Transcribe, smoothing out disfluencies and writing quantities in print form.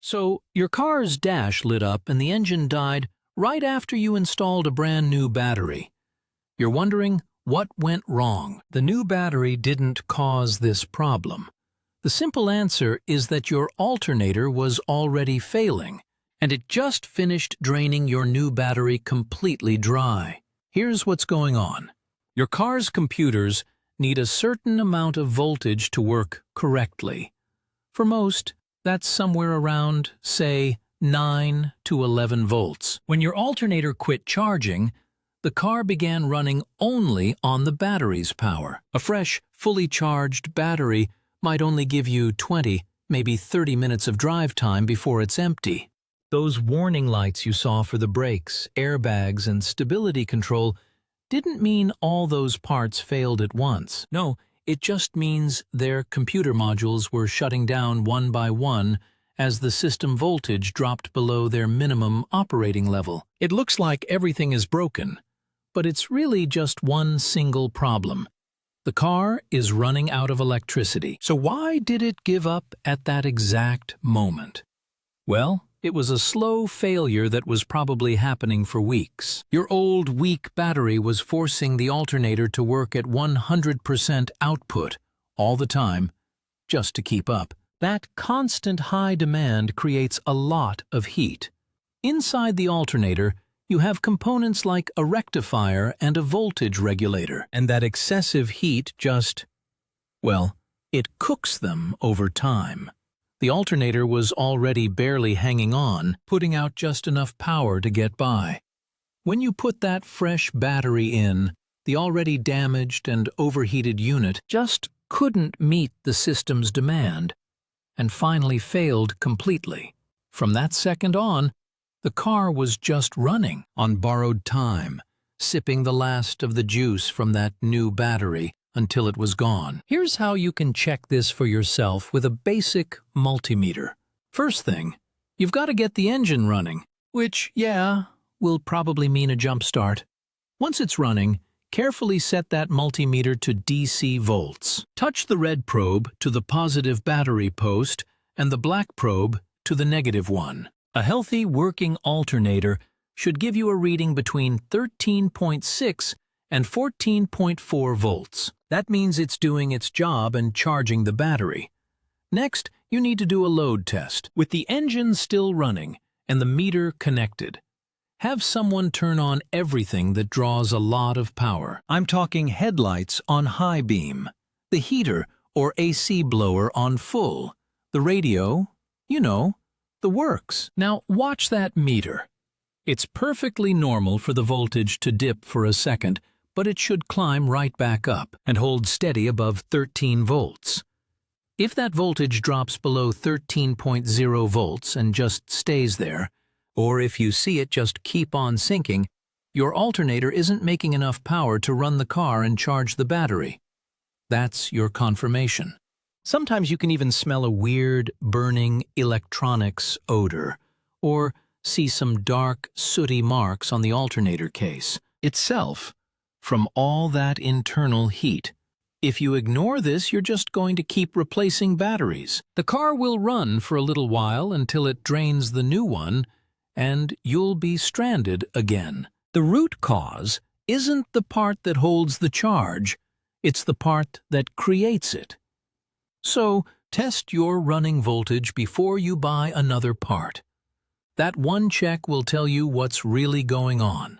So, your car's dash lit up and the engine died right after you installed a brand new battery. You're wondering what went wrong. The new battery didn't cause this problem. The simple answer is that your alternator was already failing, and it just finished draining your new battery completely dry. Here's what's going on. Your car's computers need a certain amount of voltage to work correctly. For most, that's somewhere around, say, 9 to 11 volts. When your alternator quit charging, the car began running only on the battery's power. A fresh, fully charged battery might only give you 20, maybe 30 minutes of drive time before it's empty. Those warning lights you saw for the brakes, airbags, and stability control didn't mean all those parts failed at once. No, it just means their computer modules were shutting down one by one as the system voltage dropped below their minimum operating level. It looks like everything is broken, but it's really just one single problem. The car is running out of electricity. So why did it give up at that exact moment? Well, it was a slow failure that was probably happening for weeks. Your old, weak battery was forcing the alternator to work at 100% output all the time, just to keep up. That constant high demand creates a lot of heat. Inside the alternator, you have components like a rectifier and a voltage regulator, and that excessive heat it cooks them over time. The alternator was already barely hanging on, putting out just enough power to get by. When you put that fresh battery in, the already damaged and overheated unit just couldn't meet the system's demand, and finally failed completely. From that second on, the car was just running on borrowed time, sipping the last of the juice from that new battery until it was gone. Here's how you can check this for yourself with a basic multimeter. First thing, you've got to get the engine running, which, will probably mean a jump start. Once it's running, carefully set that multimeter to DC volts. Touch the red probe to the positive battery post and the black probe to the negative one. A healthy working alternator should give you a reading between 13.6 and 14.4 volts. That means it's doing its job and charging the battery. Next, you need to do a load test. With the engine still running and the meter connected, have someone turn on everything that draws a lot of power. I'm talking headlights on high beam, the heater or AC blower on full, the radio, the works. Now watch that meter. It's perfectly normal for the voltage to dip for a second, but it should climb right back up and hold steady above 13 volts. If that voltage drops below 13.0 volts and just stays there, or if you see it just keep on sinking, your alternator isn't making enough power to run the car and charge the battery. That's your confirmation. Sometimes you can even smell a weird, burning electronics odor, or see some dark, sooty marks on the alternator case itself from all that internal heat. If you ignore this, you're just going to keep replacing batteries. The car will run for a little while until it drains the new one, and you'll be stranded again. The root cause isn't the part that holds the charge, it's the part that creates it. So, test your running voltage before you buy another part. That one check will tell you what's really going on.